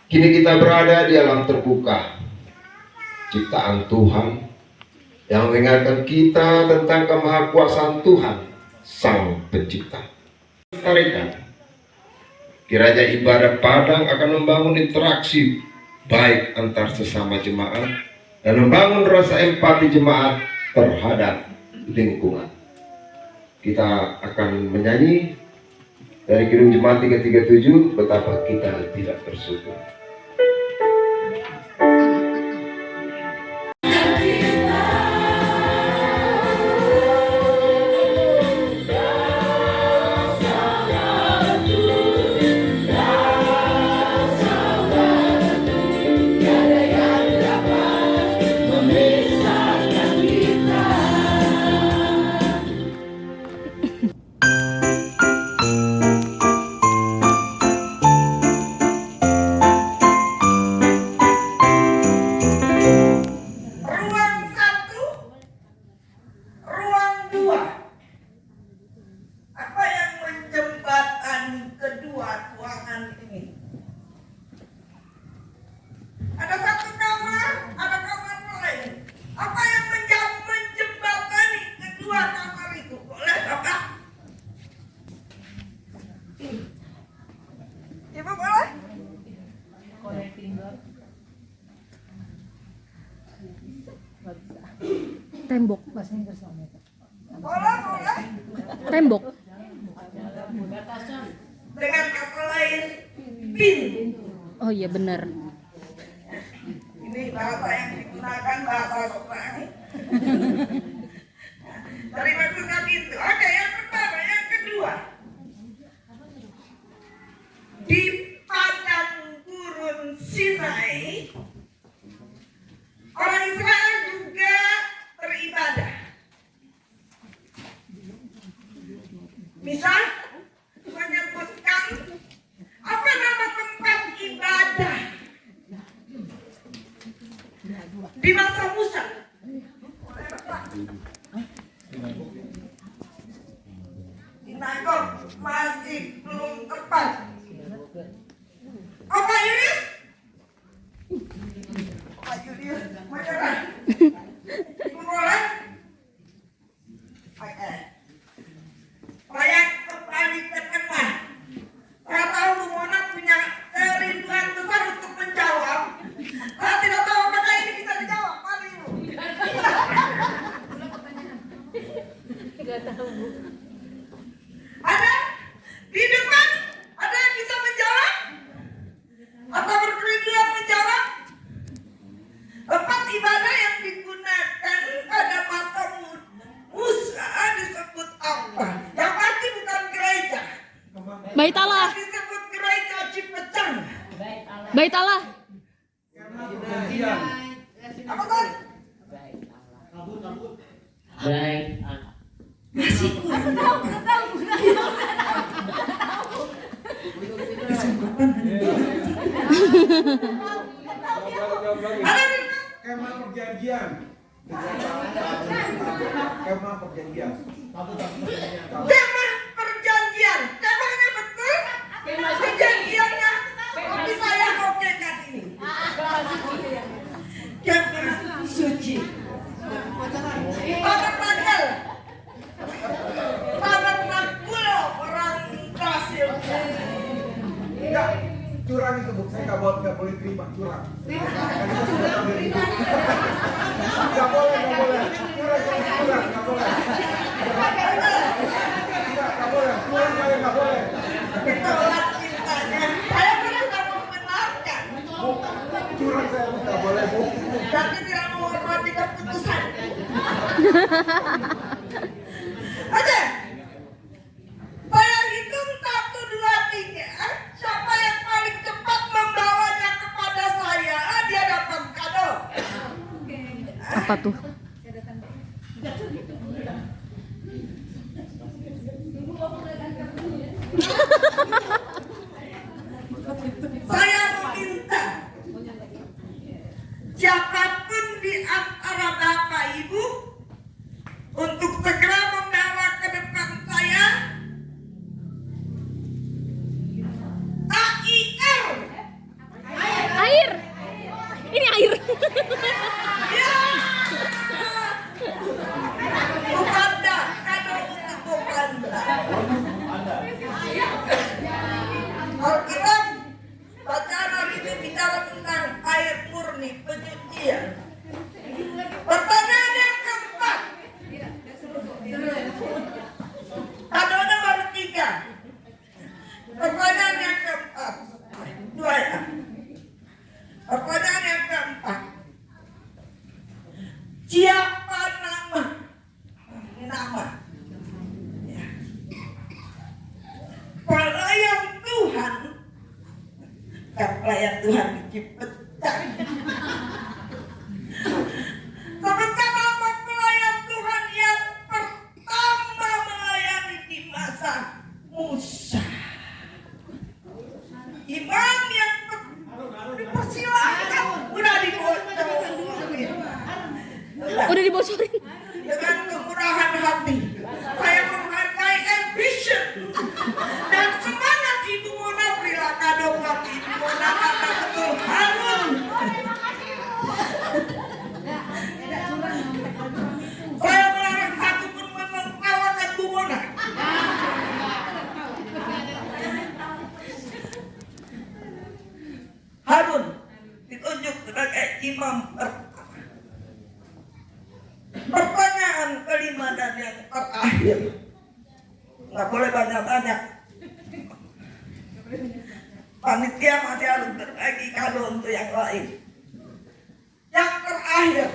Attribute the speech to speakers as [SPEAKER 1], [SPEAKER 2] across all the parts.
[SPEAKER 1] Kini kita berada di alam terbuka, ciptaan Tuhan yang mengingatkan kita tentang kemahakuasaan Tuhan, Sang Pencipta. Lestarikan, kiranya ibadah Padang akan membangun interaksi baik antar sesama jemaat dan membangun rasa empati jemaat terhadap lingkungan. Kita akan menyanyi dari Kidung Jemaat 337, betapa kita tidak bersyukur.
[SPEAKER 2] Tembok bahasa Inggris. Tembok.
[SPEAKER 3] Dengan kata lain, pin.
[SPEAKER 2] Oh iya benar.
[SPEAKER 3] Ini bahasa yang digunakan bahasa orang. Dari maksudnya itu. Oke, yang pertama, yang kedua. Di padang gurun Sinai, orang Israel juga beribadah. Misal menyebutkan apa nama tempat ibadah di masa Musa. Sinagog masih belum tepat. Apa ini? Pak Julius, menyerah. Ibu boleh? Oke. Saya kembali ke tengah. Saya tahu Bu Mona punya kerinduan besar untuk menjawab. Saya tidak tahu apakah ini bisa dijawab. Mari Bu.
[SPEAKER 2] Enggak tahu, Bu.
[SPEAKER 3] Ada? Di depan? Ada yang bisa menjawab? Atau berkerinduan menjawab? Tempat ibadah yang digunakan pada masa Musa disebut apa? Yang pasti bukan gereja.
[SPEAKER 2] Bait Allah.
[SPEAKER 3] Disebut gereja Cipecang.
[SPEAKER 2] Bait Allah.
[SPEAKER 3] Apa kan?
[SPEAKER 4] Baik.
[SPEAKER 3] Masih kurang tahu.
[SPEAKER 4] Kemah perjanjian. Kemah perjanjian.
[SPEAKER 3] Kemah perjanjian. Kemahnya betul. Perjanjiannya. Tapi saya oke kan ini. Kemah suci. Paman Bagel. Paman Nakulo orang Brasil.
[SPEAKER 4] Enggak, curang itu Bu. Saya nggak boleh terima curang. Nggak boleh. Curang, nggak boleh. Nggak boleh. Curang saya nggak boleh.
[SPEAKER 3] Tolak cintanya. Saya berusaha membenarkan.
[SPEAKER 4] Bu, curang saya nggak boleh Bu.
[SPEAKER 3] Tapi tidak menghormati keputusan. Oke. Saya hitung 1, 2, 3. Siapa yang paling cepat membawanya kepada saya, dia dapat kado.
[SPEAKER 2] Apa tuh?
[SPEAKER 3] Saya meminta siapapun di antara Bapak Ibu untuk segera membawa ke depan saya AIR.
[SPEAKER 2] Air. Ini air.
[SPEAKER 3] Ya. Bukanda, kado untuk Bukanda. Alkitab bacaan hari ini bicara tentang air murni pencucian. Pertanyaan yang keempat. Kadonya baru 3. Pertanyaan yang keempat. 2 ya. Pertanyaan yang keempat. Siapa nama? Nama. Ya. Pelayan Tuhan. Pelayan Tuhan diciptakan. Sebentar nama pelayan Tuhan yang pertama melayani di masa Musa. Imam yang dipersilakan udah dibocorin.
[SPEAKER 2] Udah dibocorin.
[SPEAKER 3] Dengan kemurahan hati saya menghargai ambition dan semangat Ibu Mona. Berilah kado buat Ibu Mona karena betul Harun. Saya melarang satu pun menertawakan Bu Mona. Harun ditunjuk sebagai imam pertama. Pertanyaan kelima dan yang terakhir. Nggak boleh banyak-banyak. Panitia masih harus berbagi kado untuk yang lain. Yang terakhir.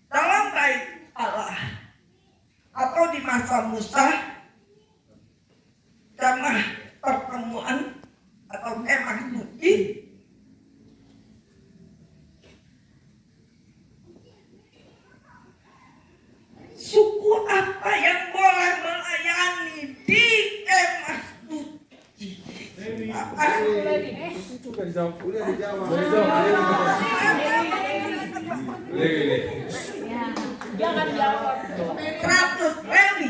[SPEAKER 3] Dalam bait Allah atau di masa Musa, kemah pertemuan atau kemah suci, suku apa yang boleh melayani di kemah suci?
[SPEAKER 4] Itu kan jawab. Udah dijawab.
[SPEAKER 3] Jangan jawab. 100 Lewi.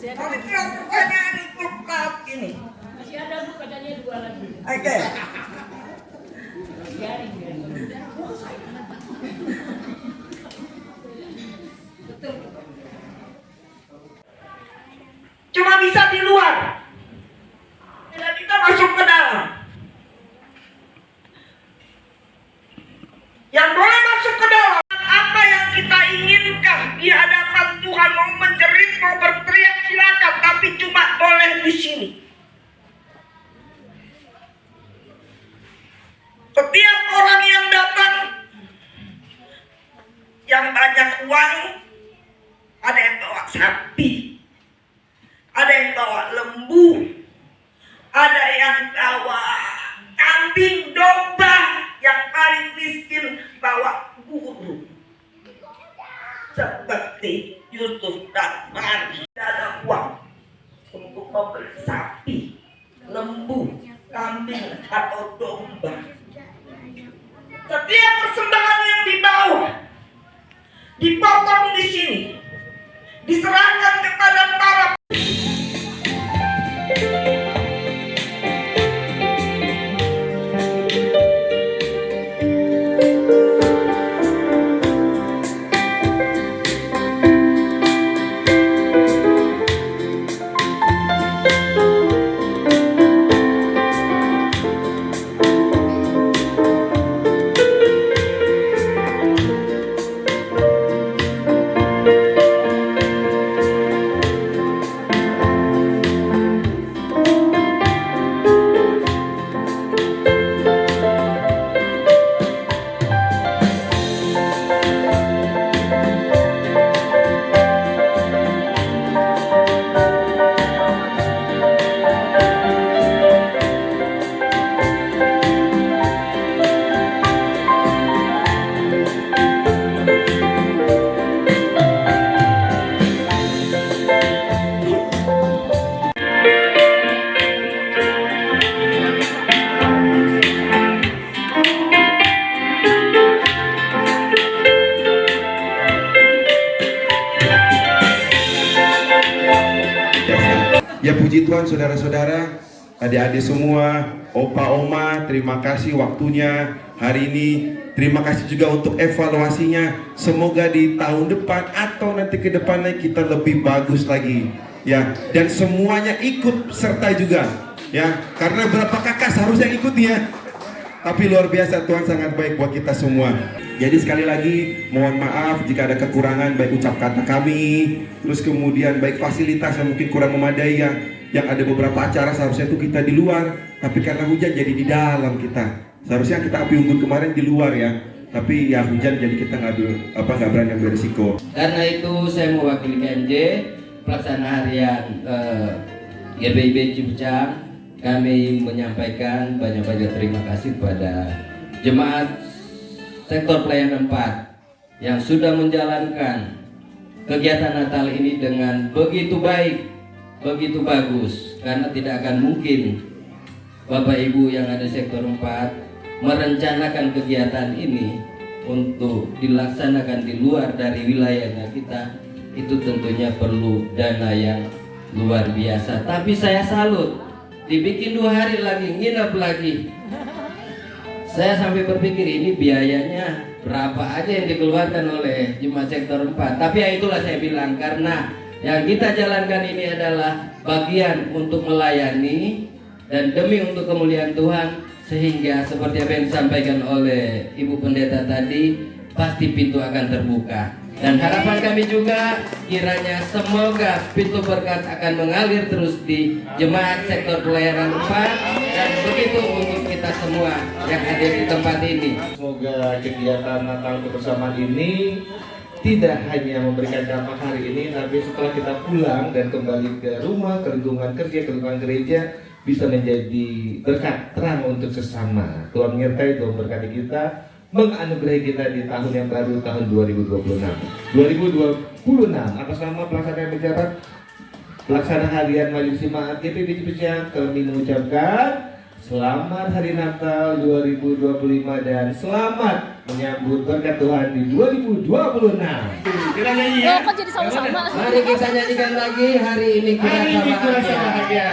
[SPEAKER 3] Panitia pertanyaan untuk saat ini.
[SPEAKER 5] Masih ada Bu, katanya 2 lagi.
[SPEAKER 3] Oke. Cuma bisa di luar, tidak bisa masuk ke dalam. Yang boleh masuk ke dalam apa yang kita inginkan di hadapan Tuhan, mau menjerit, mau berteriak silakan, tapi cuma boleh di sini. Setiap orang yang datang yang banyak uang, ada yang bawa sapi, ada yang bawa lembu, ada yang bawa kambing, domba, yang paling miskin bawa burung. Seperti Yusuf dan Mari tidak ada uang untuk membeli sapi, lembu, kambing atau domba. Setiap persembahan yang dibawa dipotong di sini, diserahkan kepada para
[SPEAKER 1] Ya puji Tuhan saudara-saudara, adik-adik semua, opa oma, terima kasih waktunya hari ini. Terima kasih juga untuk evaluasinya. Semoga di tahun depan atau nanti ke depannya kita lebih bagus lagi. Ya, dan semuanya ikut serta juga. Ya, karena berapa kakak seharusnya ikut ya. Tapi luar biasa, Tuhan sangat baik buat kita semua. Jadi sekali lagi mohon maaf jika ada kekurangan baik ucap kata kami, terus kemudian baik fasilitas yang mungkin kurang memadai, yang ada beberapa acara seharusnya itu kita di luar, tapi karena hujan jadi di dalam kita. Seharusnya kita api unggun kemarin di luar ya, tapi ya hujan jadi kita nggak berani ambil resiko.
[SPEAKER 6] Karena itu saya mewakili KMJ pelaksana harian GBIB Cipucang. Kami menyampaikan banyak-banyak terima kasih kepada jemaat sektor pelayanan 4 yang sudah menjalankan kegiatan Natal ini dengan begitu baik, begitu bagus. Karena tidak akan mungkin Bapak Ibu yang ada sektor 4 merencanakan kegiatan ini untuk dilaksanakan di luar dari wilayahnya kita. Itu tentunya perlu dana yang luar biasa. Tapi saya salut, dibikin 2 hari lagi, nginep lagi. Saya sampai berpikir ini biayanya berapa aja yang dikeluarkan oleh jemaat sektor 4. Tapi ya itulah saya bilang, karena yang kita jalankan ini adalah bagian untuk melayani dan demi untuk kemuliaan Tuhan. Sehingga seperti apa yang disampaikan oleh Ibu Pendeta tadi, pasti pintu akan terbuka. Dan harapan kami juga kiranya semoga pintu berkat akan mengalir terus di jemaat sektor pelayanan 4 dan begitu untuk kita semua yang hadir di tempat ini.
[SPEAKER 7] Semoga kegiatan Natal kebersamaan ini tidak hanya memberikan dampak hari ini, tapi setelah kita pulang dan kembali ke rumah, ke lingkungan kerja, ke lingkungan gereja, bisa menjadi berkat terang untuk sesama. Tuhan menyertai, Tuhan berkati kita, menganugerahi kita di tahun yang baru, tahun 2026 atas nama pelaksana yang menjabat pelaksana harian Majelis Jemaat GBIB Cipucang, kami mengucapkan selamat hari Natal 2025 dan selamat menyambut berkat Tuhan di 2026. Kita nyanyi ya.
[SPEAKER 2] Kok jadi sama-sama?
[SPEAKER 6] Mari kita nyanyikan lagi hari ini kita bahagia.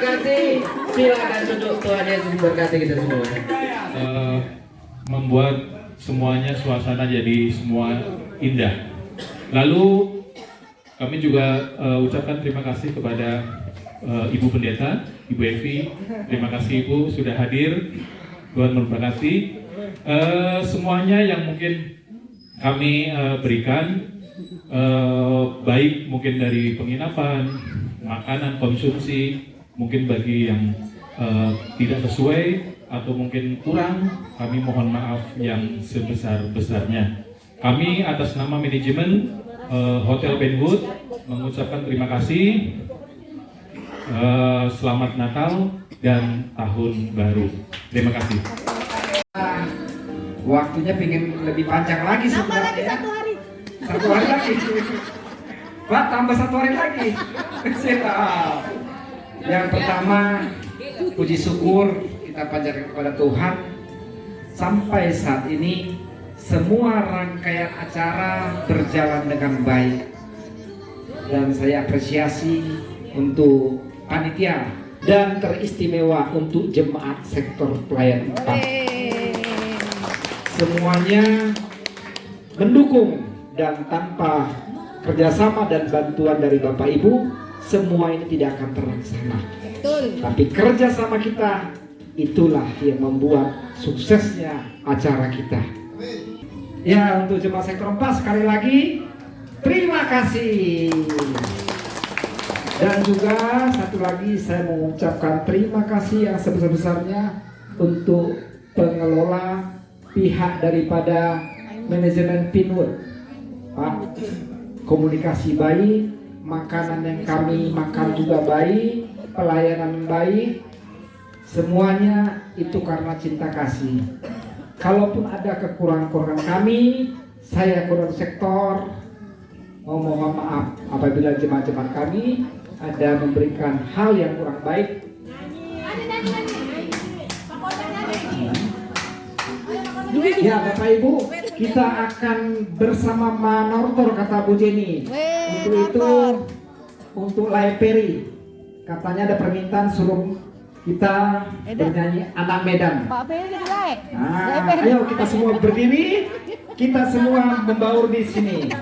[SPEAKER 6] kasih. Silakan duduk, Tuhan Yesus berkati kita semua.
[SPEAKER 8] Membuat semuanya suasana jadi semua indah. Lalu kami juga ucapkan terima kasih kepada Ibu Pendeta, Ibu Evi. Terima kasih Ibu sudah hadir. Tuhan memberkati. Semuanya yang mungkin kami berikan, baik mungkin dari penginapan, makanan, konsumsi, mungkin bagi yang tidak sesuai atau mungkin kurang, kami mohon maaf yang sebesar-besarnya. Kami atas nama manajemen Hotel Benwood mengucapkan terima kasih, selamat Natal dan Tahun Baru. Terima kasih.
[SPEAKER 4] Waktunya pengen lebih panjang lagi sebenarnya.
[SPEAKER 2] lagi 1 hari.
[SPEAKER 4] 1 hari lagi. Pak, tambah 1 hari lagi. Siap. Yang pertama, puji syukur kita panjatkan kepada Tuhan. Sampai saat ini semua rangkaian acara berjalan dengan baik. Dan saya apresiasi untuk panitia dan teristimewa untuk jemaat sektor pelayanan 4. Semuanya mendukung dan tanpa kerjasama dan bantuan dari Bapak Ibu, semua ini tidak akan terlaksana.
[SPEAKER 2] Betul.
[SPEAKER 4] Tapi kerjasama kita itulah yang membuat suksesnya acara kita. Ya, untuk jemaat sektor 4 sekali lagi terima kasih. Dan juga satu lagi saya mengucapkan terima kasih yang sebesar-besarnya untuk pengelola pihak daripada manajemen Pinwood. Pak, komunikasi baik, makanan yang kami makan juga baik, pelayanan baik, semuanya itu karena cinta kasih. Kalaupun ada kekurangan-kekurangan kami, saya kurang sektor, mohon maaf apabila jemaat-jemaat kami ada memberikan hal yang kurang baik. Ya Bapak Ibu, kita akan bersama Manortor kata Bu Jenny. Untuk itu, untuk Laiperi, katanya ada permintaan suruh kita bernyanyi Anak Medan. Nah, ayo kita semua berdiri, kita semua membaur di sini.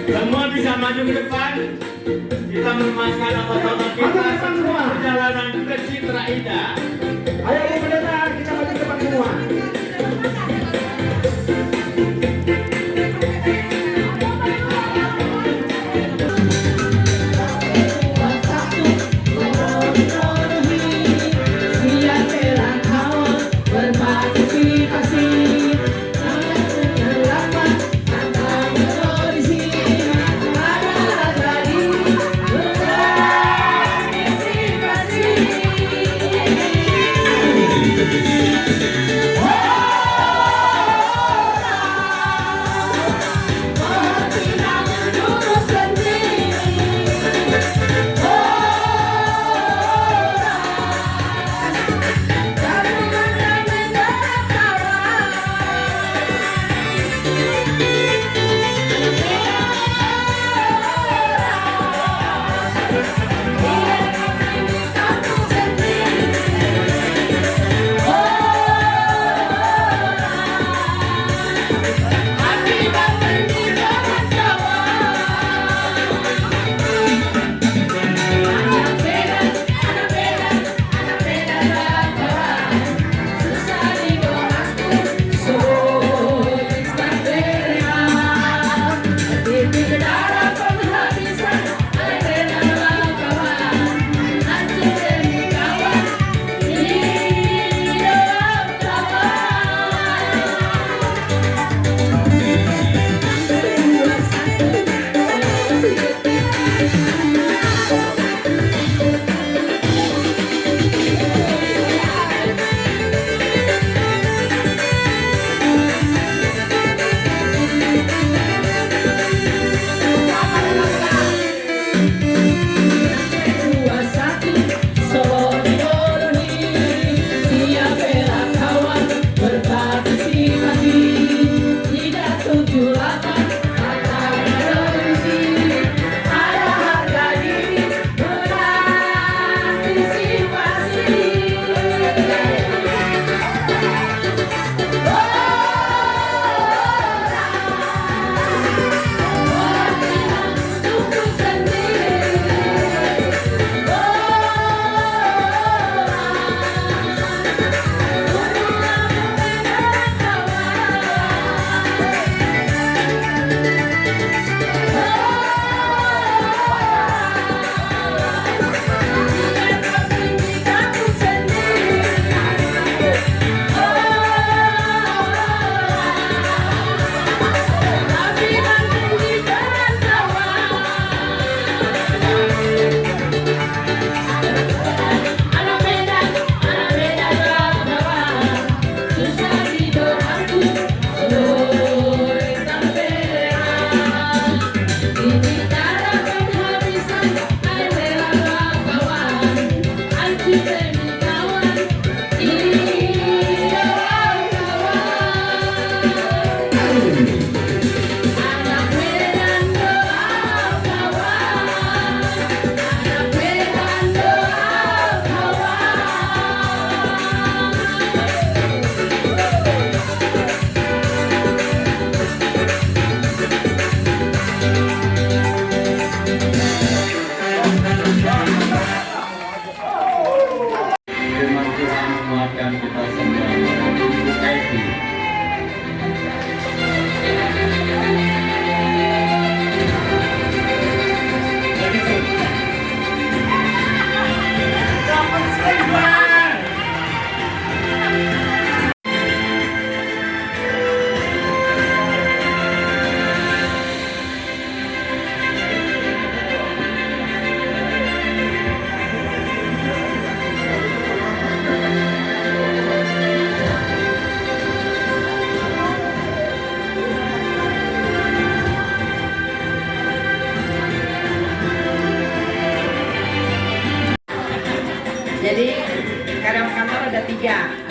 [SPEAKER 9] Semua bisa maju ke depan. Kita memaskan otot-otot kita semua perjalanan ke Citra Indah.
[SPEAKER 4] Ayo Bu Pendeta, kita maju ke depan semua.
[SPEAKER 3] Oh!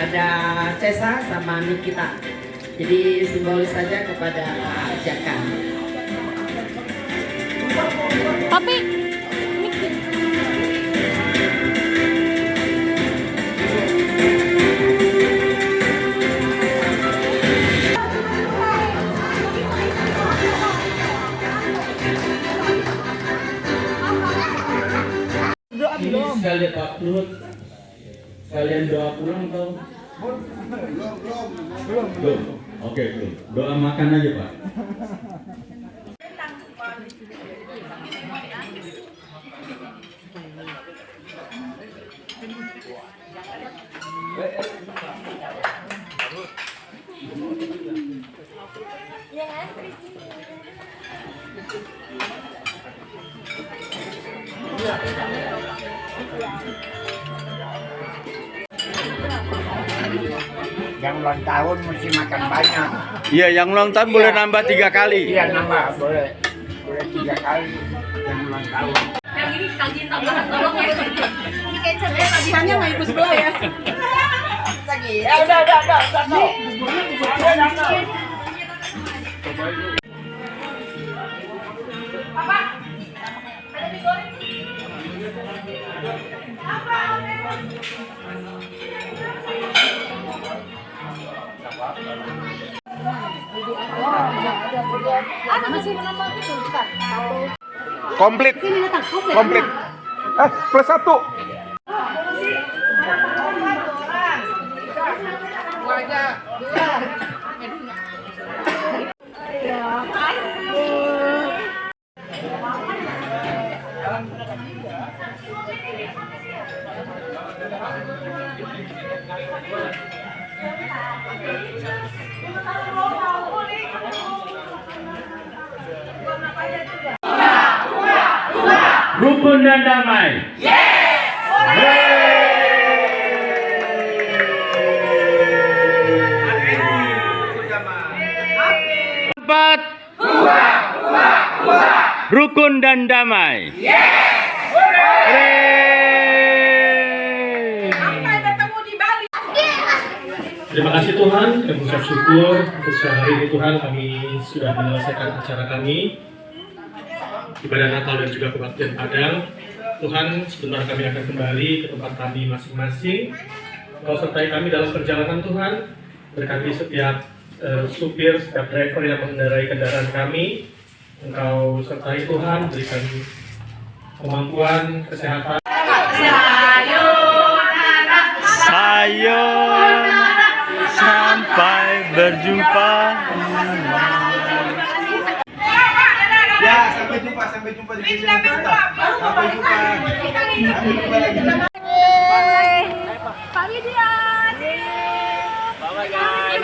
[SPEAKER 3] ada Cesa sama Nikita. Jadi simbolis saja kepada Jaka.
[SPEAKER 2] Tapi
[SPEAKER 9] Ini sekalian Pak Lut, kalian doa pulang atau? Belum. Oke, belum. Doa makan aja Pak.
[SPEAKER 10] Yang ulang tahun mesti makan banyak.
[SPEAKER 9] Iya, yang ulang tahun boleh nambah 3 kali.
[SPEAKER 10] Iya, nambah boleh 3 kali yang ulang tahun.
[SPEAKER 2] yang ini tagihan tambahan tolong ya. Ini kecap ya, tagihannya nggak ibu sebelah ya.
[SPEAKER 3] Ya udah.
[SPEAKER 1] Komplit. Komplit. Plus 1.
[SPEAKER 9] Rukun dan damai. Empat. Rukun dan damai.
[SPEAKER 8] Terima kasih Tuhan, kami mengucap syukur untuk siang hari ini Tuhan kami sudah menyelesaikan acara kami ibadah Natal dan juga kebaktian Padang. Tuhan, sebentar kami akan kembali ke tempat kami masing-masing. Engkau sertai kami dalam perjalanan Tuhan, berkati setiap supir, setiap driver yang mengendarai kendaraan kami. Engkau sertai Tuhan, berikan kemampuan, kesehatan.
[SPEAKER 9] Sayonara, sampai berjumpa.
[SPEAKER 1] Ya, sampai jumpa di video selanjutnya. Sampai jumpa lagi.
[SPEAKER 2] Pak Widian. Bye guys.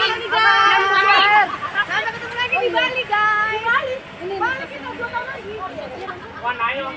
[SPEAKER 2] Sampai ketemu lagi di Bali guys. Ini Bali kita 2 tahun lagi. Mana ayo?